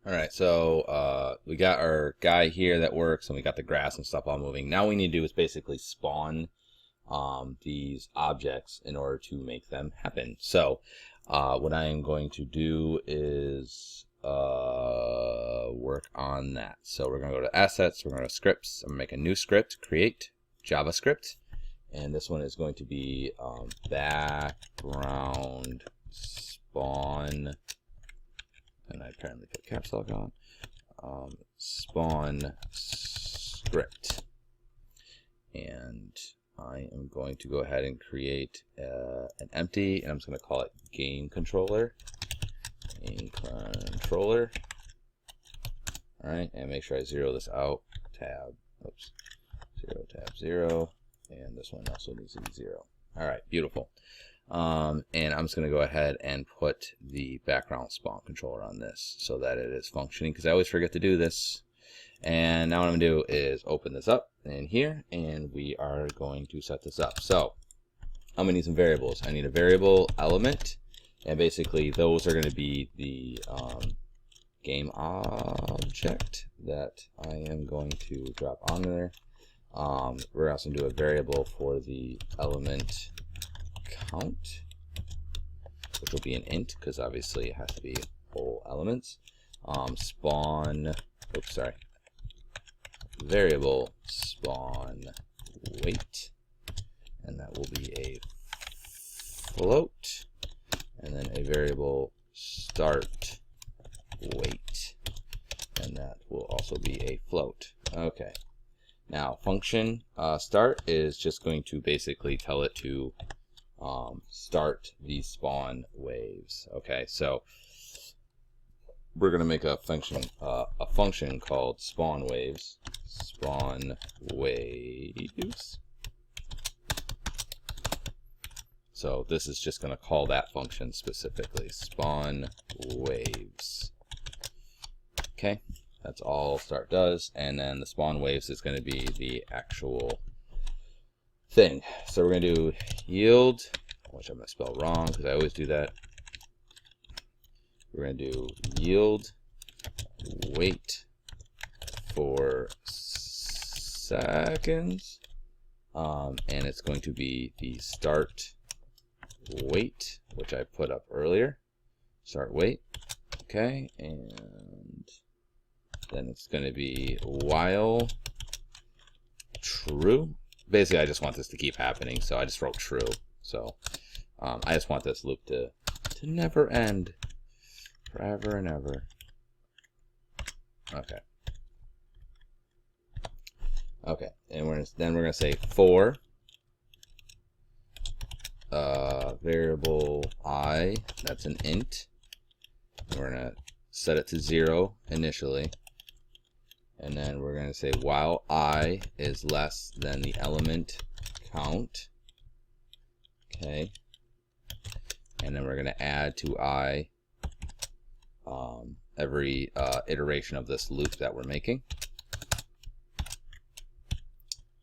All right, so we got our guy here that works, and we got the grass and stuff all moving. Now what we need to do is basically spawn these objects in order to make them happen. So what I am going to do is work on that. So we're going to go to Assets, we're going to Scripts, I'm going to make a new script, Create JavaScript, and this one is going to be background spawn, and I apparently put caps lock on, spawn script. And I am going to go ahead and create an empty, and I'm just going to call it game controller. Game controller. All right, and make sure I zero this out. Tab, oops, 0, tab 0, and this one also needs to be 0. All right, beautiful. And I'm just going to go ahead and put the background spawn controller on this so that it is functioning, because I always forget to do this. And now what I'm going to do is open this up in here, and we are going to set this up. So I'm going to need some variables. I need a variable element, and basically those are going to be the game object that I am going to drop on there. We're also going to do a variable for the element count, which will be an int, because obviously it has to be whole elements. Spawn, oops, sorry, variable spawn weight, and that will be a float, and then a variable start weight, and that will also be a float. Okay, now function start is just going to basically tell it to start the spawn waves. Okay, so we're going to make a function called spawn waves. Spawn waves. So this is just going to call that function specifically. Spawn waves. Okay, that's all start does, and then the spawn waves is going to be the actual thing. So we're going to do yield, which I'm going to spell wrong because I always do that. We're going to do yield wait for seconds, and it's going to be the start wait, which I put up earlier. Start wait. Okay, and then it's going to be while true. Basically, I just want this to keep happening, so I just wrote true. So I just want this loop to never end, forever and ever. Okay. Okay, and then we're gonna say for variable I, that's an int. And we're gonna set it to 0 initially, and then we're gonna say while I is less than the element count. Okay, and then we're gonna add to I every iteration of this loop that we're making.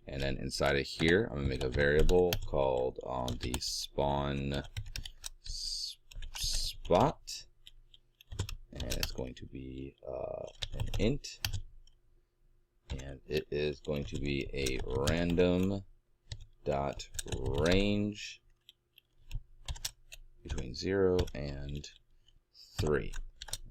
And then inside of here, I'm gonna make a variable called the spawn spot, and it's going to be an int, and it is going to be a random dot range between 0 and 3.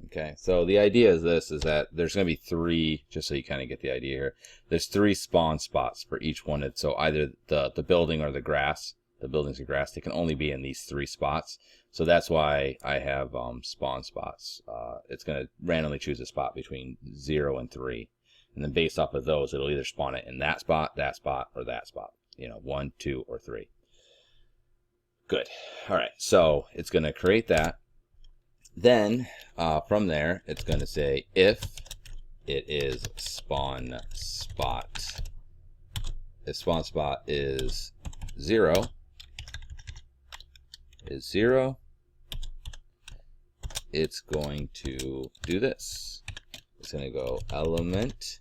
Okay, so the idea is this, is that there's going to be 3, just so you kind of get the idea here, there's 3 spawn spots for each one. So either the building or the grass, the buildings or grass, they can only be in these 3 spots. So that's why I have spawn spots. It's going to randomly choose a spot between 0 and 3. And then based off of those, it'll either spawn it in that spot, or that spot. You know, 1, 2, or 3. Good. All right, so it's going to create that. Then from there, it's going to say if it is spawn spot. If spawn spot is 0, it's going to do this. It's going to go element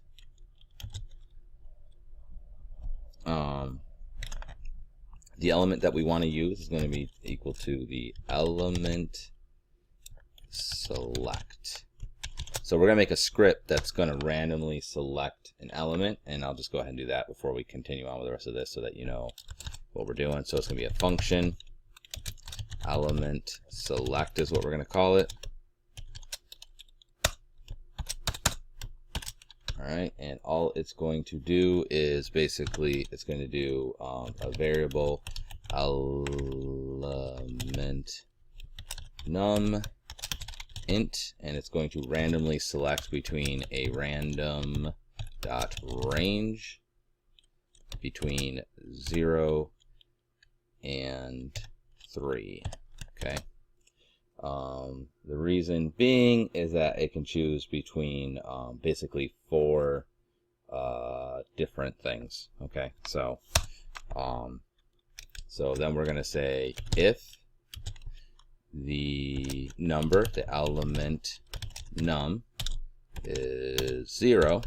the element that we want to use is going to be equal to the element select. So we're going to make a script that's going to randomly select an element, and I'll just go ahead and do that before we continue on with the rest of this so that you know what we're doing. So it's going to be a function, element select is what we're going to call it. All right, and all it's going to do is basically it's going to do a variable element num int, and it's going to randomly select between a random dot range between 0 and 3. Okay. The reason being is that it can choose between basically 4 different things. Okay, so then we're going to say if the number, the element num is 0,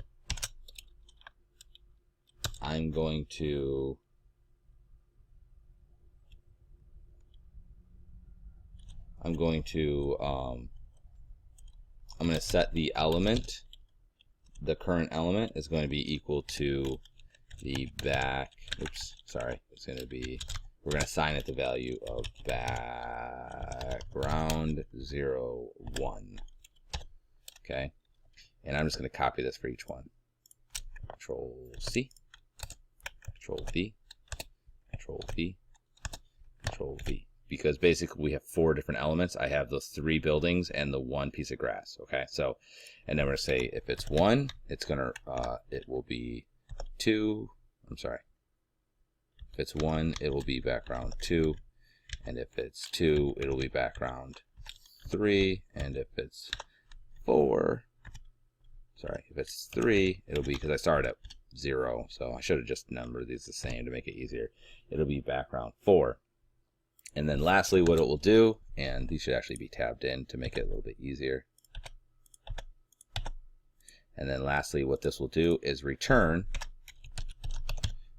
I'm going to set the element, the current element is going to be equal to the it's going to be, we're going to assign it the value of background 0, 1. Okay, and I'm just going to copy this for each one. Control C, Control V, Control V, Control V. Because basically we have 4 different elements. I have those 3 buildings and the 1 piece of grass. Okay, so, and then we're gonna say if it's 1, it's gonna it will be 2. I'm sorry. If it's 1, it will be background 2, and if it's 2, it'll be background 3, and if it's 4, sorry, if it's 3, it'll be, because I started at 0, so I should have just numbered these the same to make it easier. It'll be background 4. And then lastly, what it will do, and these should actually be tabbed in to make it a little bit easier. And then lastly, what this will do is return.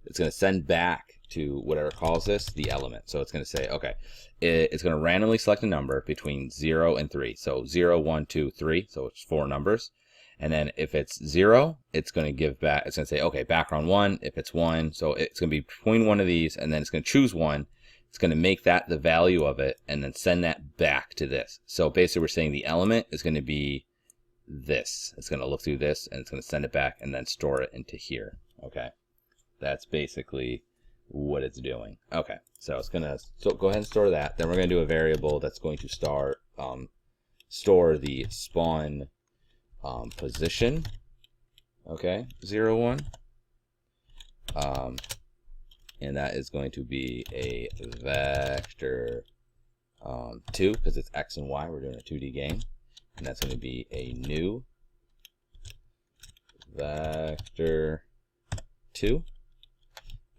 It's going to send back to whatever calls this the element. So it's going to say, okay, it's going to randomly select a number between 0 and 3. So 0, 1, 2, 3. So it's 4 numbers. And then if it's 0, it's going to give back, it's going to say, okay, background 1. If it's 1, so it's going to be between one of these, and then it's going to choose 1. It's going to make that the value of it and then send that back to this. So basically we're saying the element is going to be this. It's going to look through this and it's going to send it back and then store it into here. Okay. That's basically what it's doing. Okay. So it's going to go ahead and store that. Then we're going to do a variable that's going to store the spawn position. Okay. 0, 1. And that is going to be a vector 2, because it's X and Y. We're doing a 2D game. And that's going to be a new vector 2.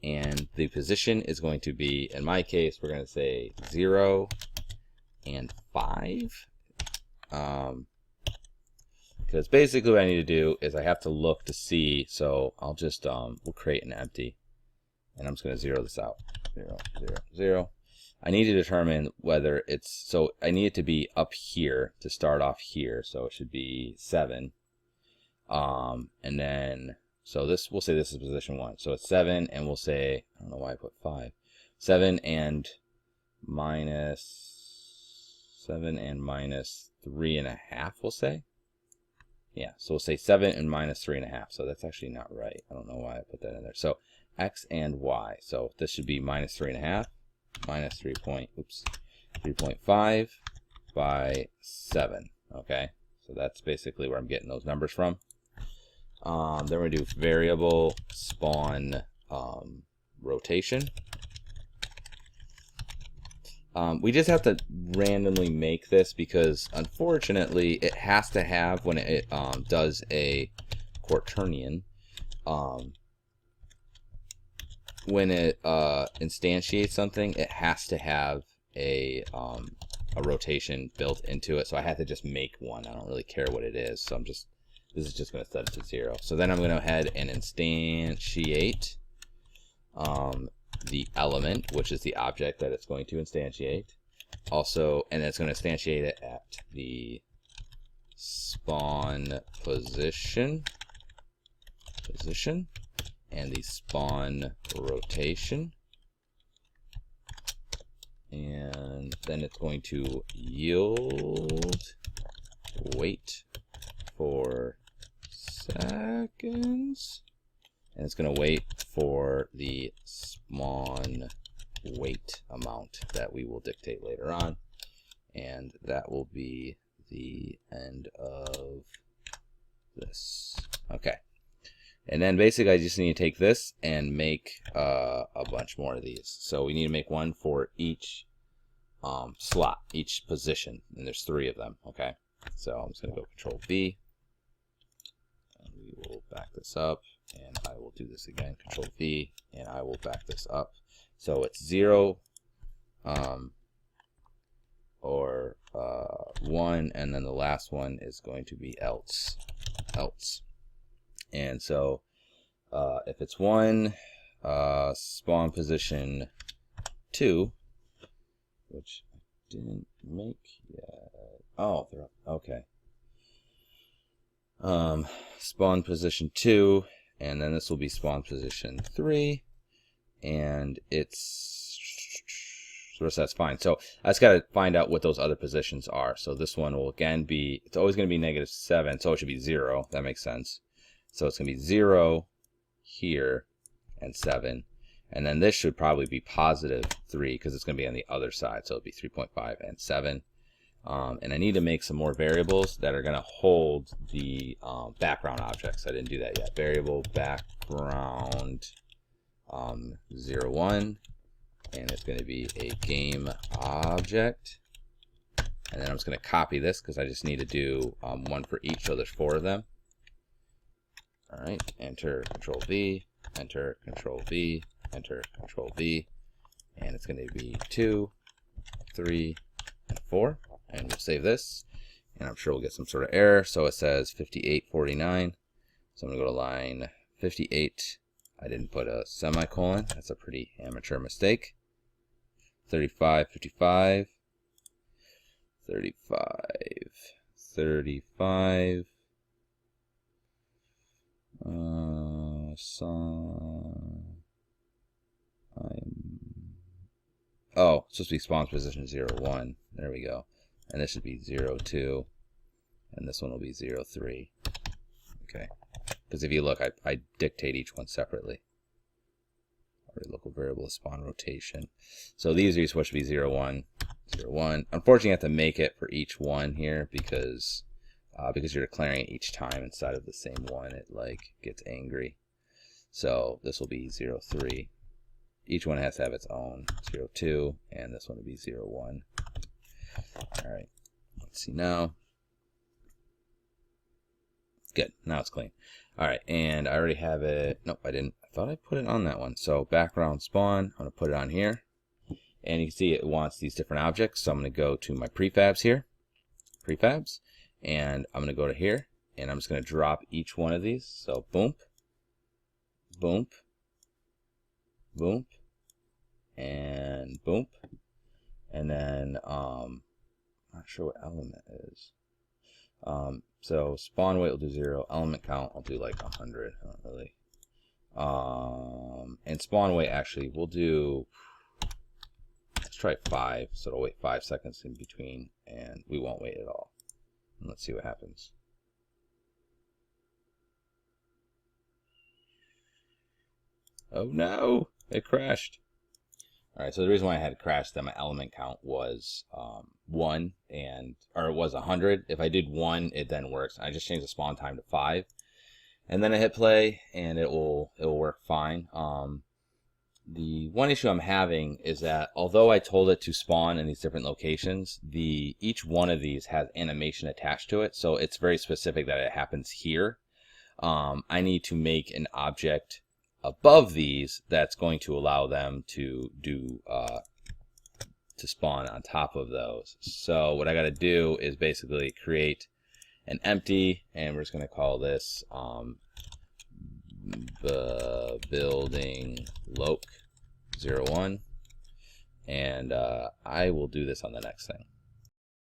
And the position is going to be, in my case, we're going to say 0 and 5. Because basically what I need to do is I have to look to see. So I'll just, we'll create an empty. And I'm just going to 0 this out. 0, 0, 0. I need to determine whether it's, so I need it to be up here to start off here. So it should be 7. And then, so this, we'll say this is position 1. So it's 7, and we'll say, I don't know why I put 5. 7 and minus 3.5, we'll say. Yeah, so we'll say 7 and minus 3.5. So that's actually not right. I don't know why I put that in there. So X and Y. So this should be minus 3.5, minus 3.5 by 7. Okay, so that's basically where I'm getting those numbers from. Then we're going to do variable spawn rotation. We just have to randomly make this because unfortunately it has to have, when it does a quaternion, when it instantiates something, it has to have a rotation built into it. So I had to just make one. I don't really care what it is. So this is just going to set it to 0. So then I'm going to go ahead and instantiate the element, which is the object that it's going to instantiate. Also, and it's going to instantiate it at the spawn position, and the spawn rotation. And then it's going to yield wait for seconds, and it's going to wait for the spawn wait amount that we will dictate later on, and that will be the end of this. Okay, and then basically I just need to take this and make a bunch more of these. So we need to make one for each slot, each position, and there's 3 of them. Okay, so I'm just going to go Control V, and we will back this up, and I will do this again, Control V, and I will back this up. So it's 0 or 1, and then the last one is going to be else. And so if it's 1, spawn position 2, which I didn't make yet. Oh, they're up. Okay. Spawn position 2, and then this will be spawn position 3, and it's, so that's fine. So I just got to find out what those other positions are. So this one will again be, it's always going to be -7, so it should be 0. That makes sense. So it's going to be 0 here and 7, and then this should probably be +3 because it's going to be on the other side. So it'll be 3.5 and 7. And I need to make some more variables that are going to hold the background objects. I didn't do that yet. Variable background 0, 1, and it's going to be a game object. And then I'm just going to copy this because I just need to do one for each, so there's 4 of them. All right, enter Control V, enter Control V, enter Control V, and it's going to be 2, 3, and 4. And we'll save this, and I'm sure we'll get some sort of error. So it says 5849. So I'm going to go to line 58. I didn't put a semicolon. That's a pretty amateur mistake. 35, 55. 35, 35. Oh, it's supposed to be spawn position 0, 1. There we go. And this should be 0, 2, and this one will be 0, 3. Okay, because if you look, I dictate each one separately. Local variable spawn rotation. So these are supposed to be 0, 1, 0, 1. Unfortunately, you have to make it for each one here because you're declaring it each time inside of the same one. It like gets angry. So this will be 0, 3. Each one has to have its own 0, 2, and this one will be 0, 1. All right, let's see now. Good, now it's clean. All right, and I already have it. Nope, I didn't. I thought I put it on that one. So background spawn, I'm gonna put it on here. And you can see it wants these different objects. So I'm gonna go to my prefabs here, prefabs, and I'm gonna go to here, and I'm just gonna drop each one of these. So boom, boom, boom, and boom. And then, I'm not sure what element is. So spawn weight will do 0. Element count, I'll do like 100. I don't really. And spawn weight actually, we'll do, let's try 5. So it'll wait 5 seconds in between, and we won't wait at all. And let's see what happens. Oh no, it crashed. All right, so the reason why I had to crash that my element count was 1 or it was 100. If I did 1, it then works. I just changed the spawn time to 5, and then I hit play, and it will work fine. The one issue I'm having is that although I told it to spawn in these different locations, each one of these has animation attached to it, so it's very specific that it happens here. I need to make an object above these that's going to allow them to do to spawn on top of those. So what I got to do is basically create an empty, and we're just going to call this the building loc 01, and I will do this on the next thing.